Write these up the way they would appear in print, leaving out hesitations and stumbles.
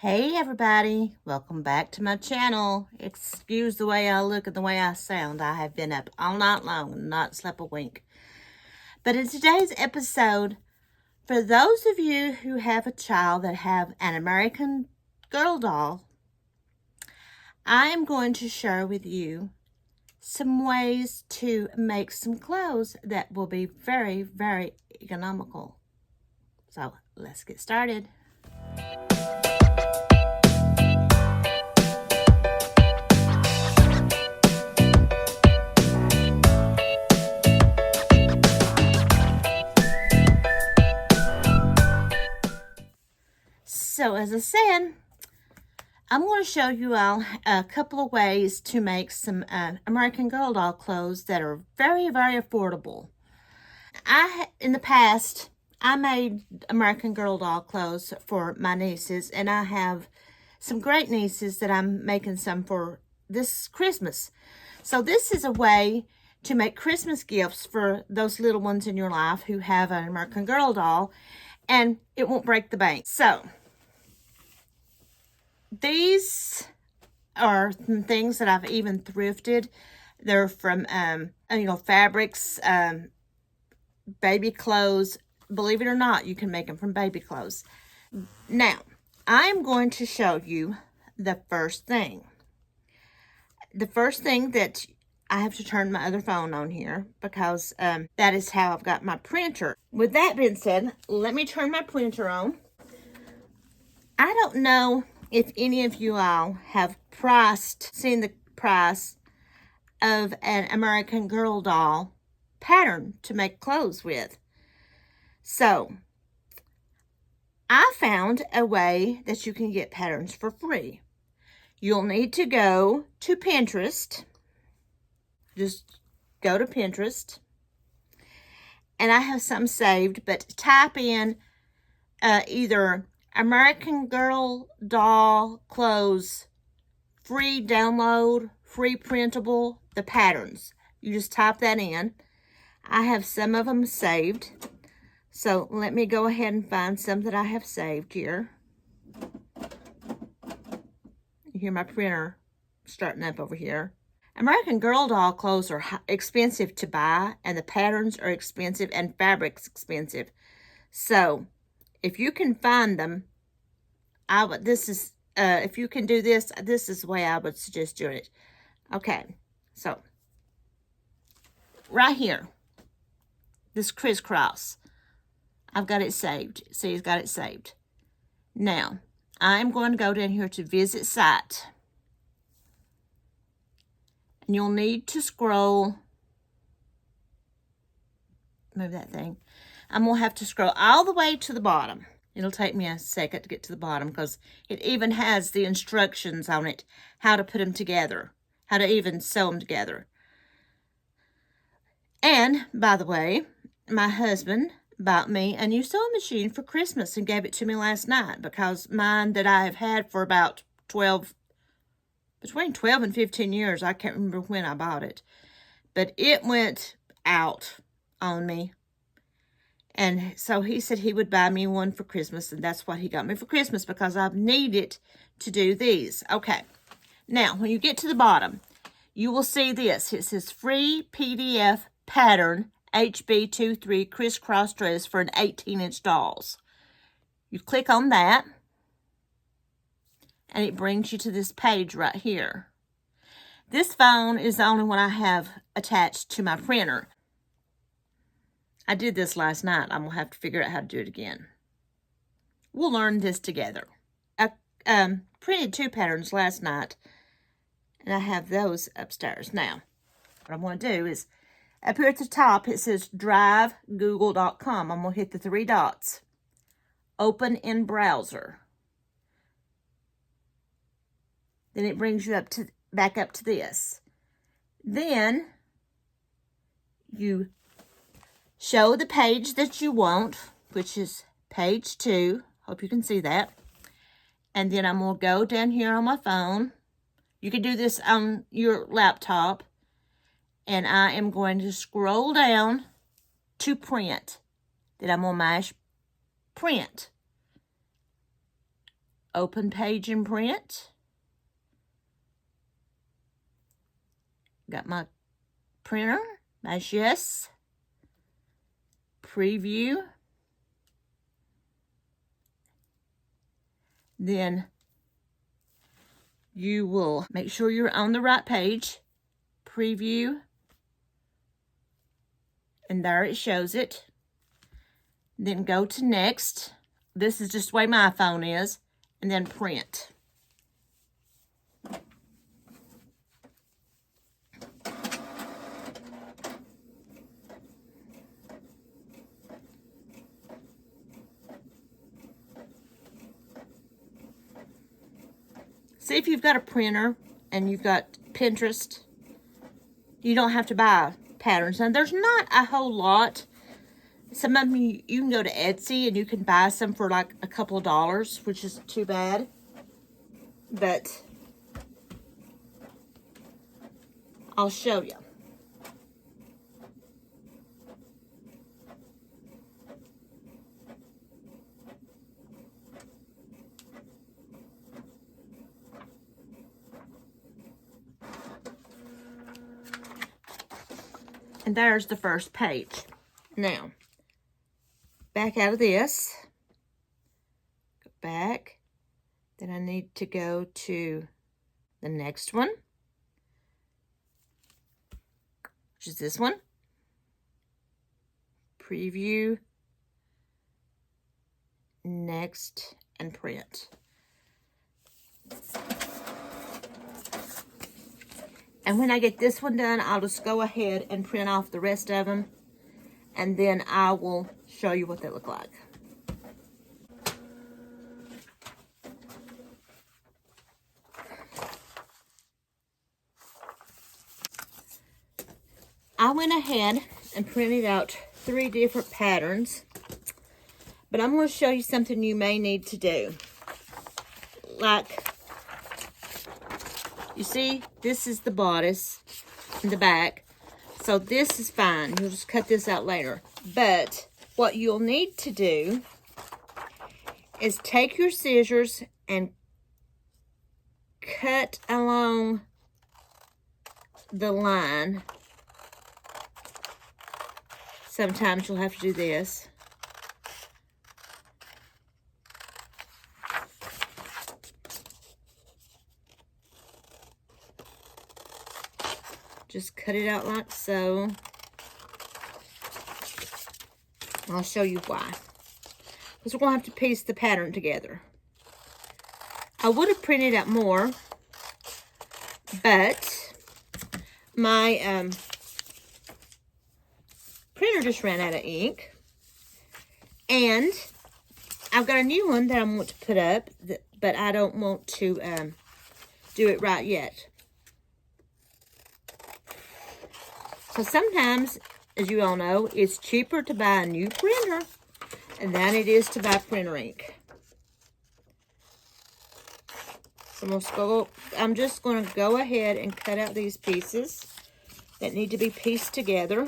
Hey everybody, welcome back to my channel. Excuse the way I look and the way I sound. I have been up all night long and not slept a wink. But in today's episode, for those of you who have a child that have an American Girl doll, I am going to share with you some ways to make some clothes that will be very, very economical. So let's get started. So as I said, I'm going to show you all a couple of ways to make some American Girl doll clothes that are very, very affordable. In the past, I made American Girl doll clothes for my nieces, and I have some great nieces that I'm making some for this Christmas. So this is a way to make Christmas gifts for those little ones in your life who have an American Girl doll, and it won't break the bank. So these are some things that I've even thrifted. They're from, fabrics, baby clothes. Believe it or not, you can make them from baby clothes. Now, I'm going to show you the first thing. The first thing that I have to turn my other phone on here because that is how I've got my printer. With that being said, let me turn my printer on. I don't know if any of you all have seen the price of an American Girl doll pattern to make clothes with. So, I found a way that you can get patterns for free. You'll need to go to Pinterest. Just go to Pinterest. And I have some saved, but type in either American Girl doll clothes, free download, free printable, the patterns. You just type that in. I have some of them saved. So let me go ahead and find some that I have saved here. You hear my printer starting up over here. American Girl doll clothes are expensive to buy, and the patterns are expensive, and fabric's expensive. So if you can find them, if you can do this, this is the way I would suggest doing it. Okay, so right here, this crisscross, I've got it saved. See, it's got it saved. Now, I'm going to go down here to Visit Site. And you'll need to scroll. Move that thing. I'm going to have to scroll all the way to the bottom. It'll take me a second to get to the bottom because it even has the instructions on it, how to put them together, how to even sew them together. And, by the way, my husband bought me a new sewing machine for Christmas and gave it to me last night because mine that I have had for about between 12 and 15 years, I can't remember when I bought it, but it went out on me. And so he said he would buy me one for Christmas, and that's what he got me for Christmas because I've needed to do these. Okay, now when you get to the bottom, you will see this. It says free PDF pattern HB23 crisscross dress for an 18-inch dolls. You click on that, and it brings you to this page right here. This phone is the only one I have attached to my printer. I did this last night. I'm going to have to figure out how to do it again. We'll learn this together. I printed 2 patterns last night, and I have those upstairs. Now, what I'm going to do is, up here at the top, it says drivegoogle.com. I'm going to hit the 3 dots. Open in browser. Then it brings you back up to this. Then you show the page that you want, which is page 2. Hope you can see that. And then I'm going to go down here on my phone. You can do this on your laptop. And I am going to scroll down to print. Then I'm going to mash print. open page and print. Got my printer, that's yes. Preview. Then you will make sure you're on the right page. Preview. And there it shows it. Then go to next. This is just the way my phone is. And then print. See, if you've got a printer and you've got Pinterest, you don't have to buy patterns. And there's not a whole lot. Some of them you can go to Etsy and you can buy some for like a couple of dollars, which isn't too bad. But I'll show you. And there's the first page. Now, back out of this. Go back. Then I need to go to the next one, which is this one. Preview. Next. And print. And when I get this one done, I'll just go ahead and print off the rest of them. And then I will show you what they look like. I went ahead and printed out 3 different patterns. But I'm going to show you something you may need to do. Like, you see, this is the bodice in the back. So this is fine. You'll just cut this out later. But what you'll need to do is take your scissors and cut along the line. Sometimes you'll have to do this. Just cut it out like so. I'll show you why. Because we're going to have to piece the pattern together. I would have printed out more, but my printer just ran out of ink. And I've got a new one that I want to put up, but I don't want to do it right yet. So sometimes, as you all know, it's cheaper to buy a new printer than it is to buy printer ink. So I'm just going to go ahead and cut out these pieces that need to be pieced together.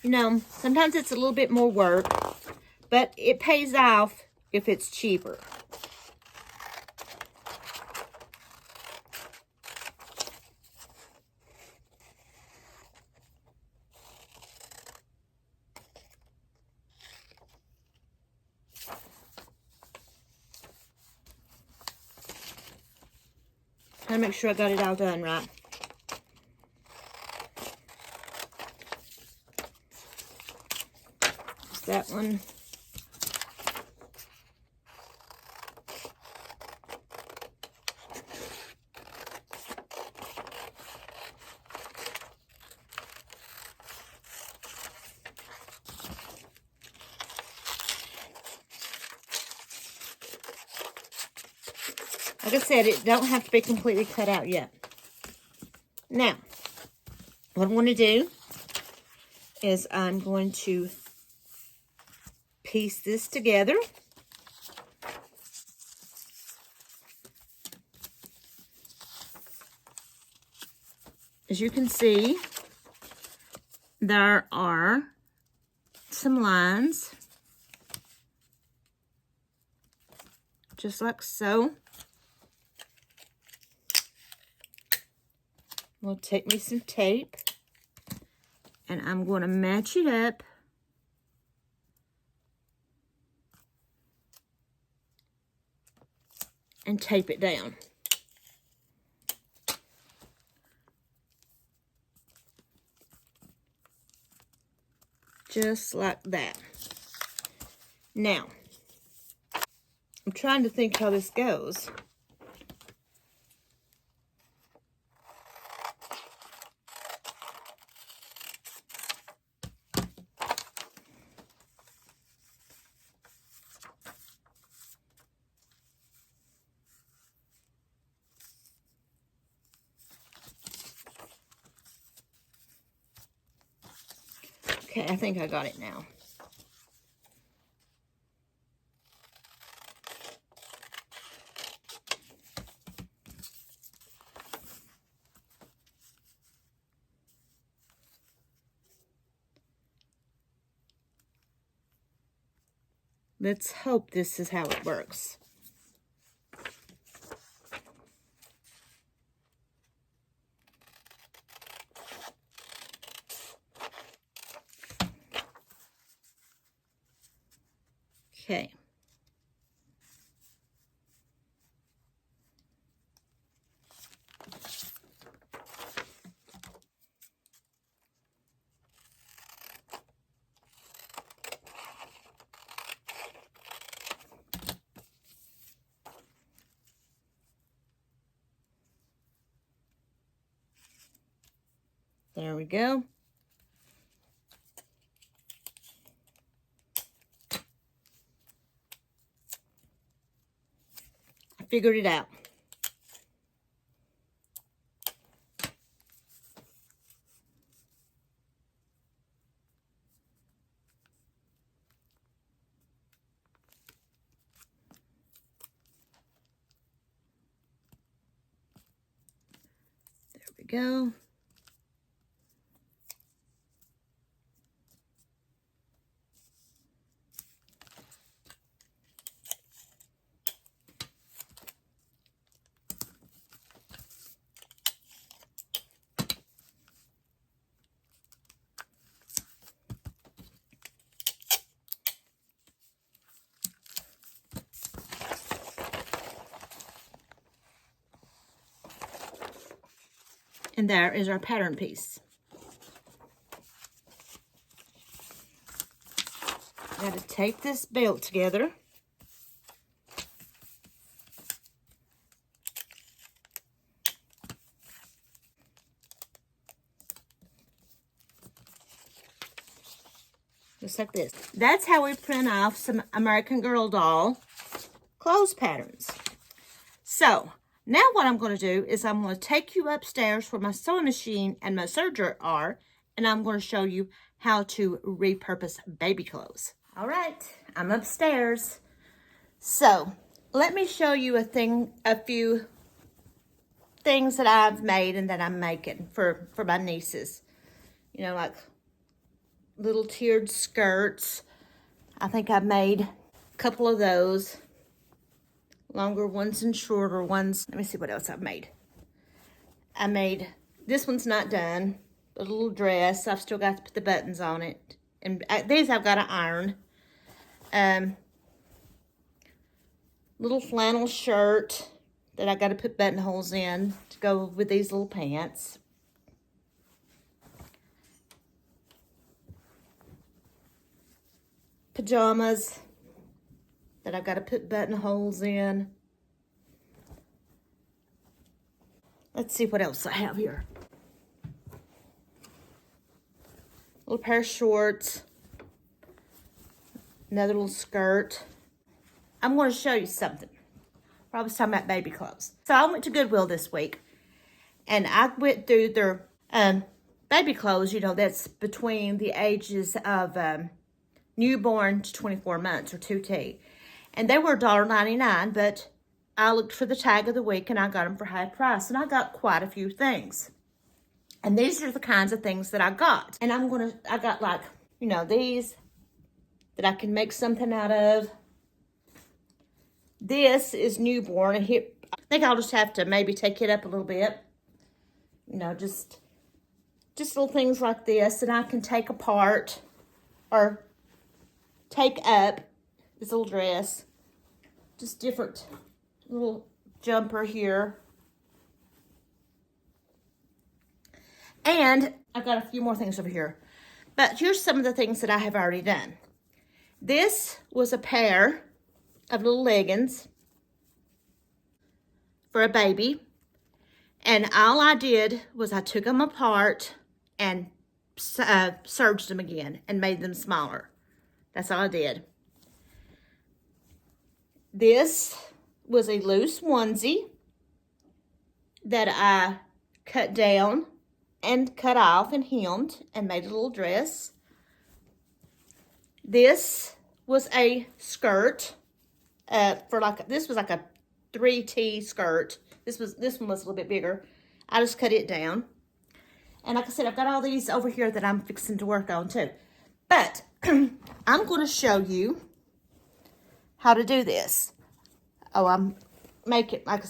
You know, sometimes it's a little bit more work, but it pays off if it's cheaper. Trying to make sure I got it all done right. That one. Like I said, it don't have to be completely cut out yet. Now, what I'm going to do is I'm going to piece this together. As you can see, there are some lines, just like so. We'll take me some tape, and I'm going to match it up and tape it down. Just like that. Now, I'm trying to think how this goes. Okay, I think I got it now. Let's hope this is how it works. Okay. There we go. I figured it out. There we go. And there is our pattern piece. Got to tape this belt together. Just like this. That's how we print off some American Girl doll clothes patterns. So, now what I'm going to do is I'm going to take you upstairs where my sewing machine and my serger are, and I'm going to show you how to repurpose baby clothes. All right, I'm upstairs. So, let me show you a few things that I've made and that I'm making for my nieces. You know, like little tiered skirts. I think I made a couple of those. Longer ones and shorter ones. Let me see what else I've made. I made, this one's not done, a little dress. I've still got to put the buttons on it. And these I've got to iron. Little flannel shirt that I got to put buttonholes in to go with these little pants. Pajamas that I've got to put buttonholes in. Let's see what else I have here. Little pair of shorts. Another little skirt. I'm going to show you something. I was talking about baby clothes. So I went to Goodwill this week, and I went through their baby clothes, you know, that's between the ages of newborn to 24 months or 2T. And they were $1.99, but I looked for the tag of the week and I got them for high price. And I got quite a few things. And these are the kinds of things that I got. And I got like, you know, these that I can make something out of. This is newborn. And here, I think I'll just have to maybe take it up a little bit. You know, just little things like this that I can take apart or take up. This little dress. Just different little jumper here. And I've got a few more things over here. But here's some of the things that I have already done. This was a pair of little leggings for a baby. And all I did was I took them apart and serged them again and made them smaller. That's all I did. This was a loose onesie that I cut down and cut off and hemmed and made a little dress. This was a skirt this was like a 3T skirt. This one was a little bit bigger. I just cut it down. And like I said, I've got all these over here that I'm fixing to work on too. But I'm going to show you how to do this. Oh, I'm making a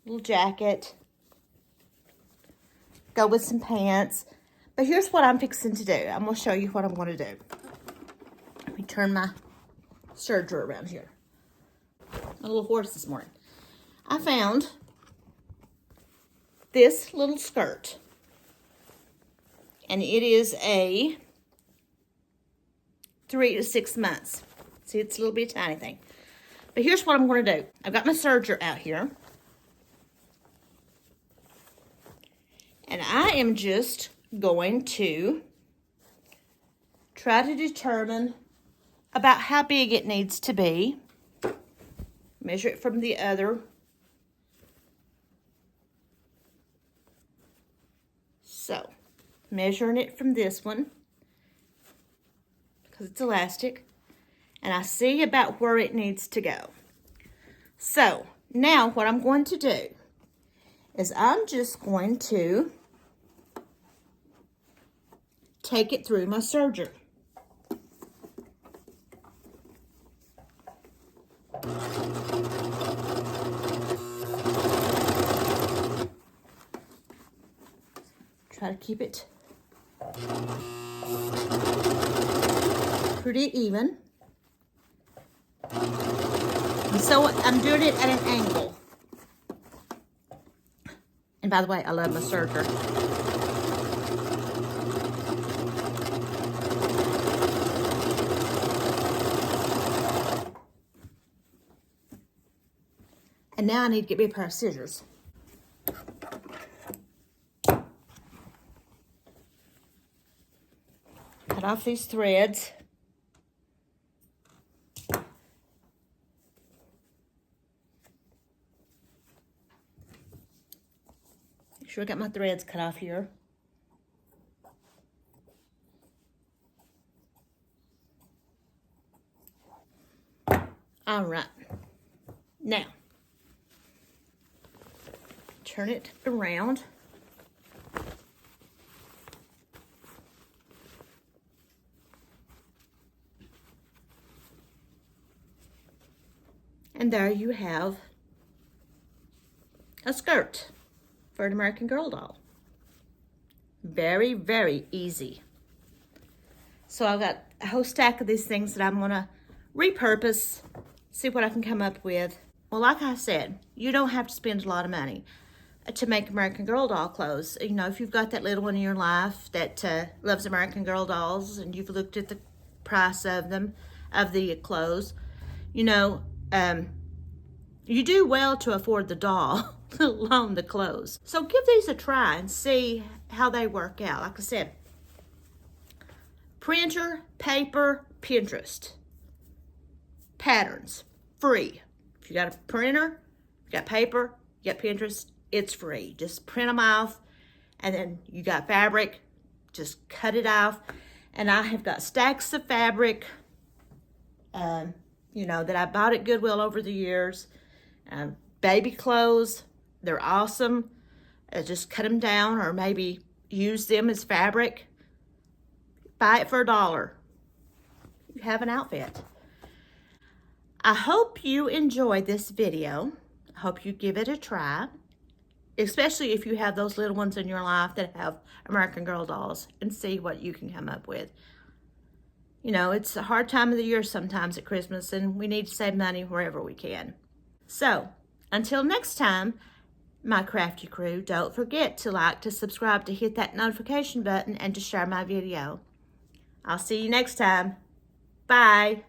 little jacket. Go with some pants. But here's what I'm fixing to do. I'm going to show you what I'm going to do. Let me turn my serger around here. A little horse this morning. I found this little skirt. And it is a 3 to 6 months. See, it's a little bit tiny thing. But here's what I'm going to do. I've got my serger out here. And I am just going to try to determine about how big it needs to be. Measure it from the other. So, measuring it from this one, because it's elastic, and I see about where it needs to go. So, now what I'm going to do is I'm just going to take it through my serger. Try to keep it pretty even. And so I'm doing it at an angle. And by the way, I love my serger. And now I need to get me a pair of scissors. Cut off these threads. Make sure I got my threads cut off here. All right. Now, turn it around. And there you have a skirt for an American Girl doll. Very, very easy. So I've got a whole stack of these things that I'm gonna repurpose, see what I can come up with. Well, like I said, you don't have to spend a lot of money to make American Girl doll clothes. You know, if you've got that little one in your life that loves American Girl dolls and you've looked at the price of them, of the clothes, you know, you do well to afford the doll, let alone the clothes. So give these a try and see how they work out. Like I said, printer, paper, Pinterest. Patterns, free. If you got a printer, you got paper, you got Pinterest, it's free. Just print them off, and then you got fabric, just cut it off. And I have got stacks of fabric, you know, that I bought at Goodwill over the years. Baby clothes, they're awesome. Just cut them down or maybe use them as fabric. Buy it for $1. You have an outfit. I hope you enjoyed this video. I hope you give it a try, especially if you have those little ones in your life that have American Girl dolls, and see what you can come up with. You know, it's a hard time of the year sometimes at Christmas, and we need to save money wherever we can. So, until next time, my crafty crew, don't forget to like, to subscribe, to hit that notification button, and to share my video. I'll see you next time. Bye.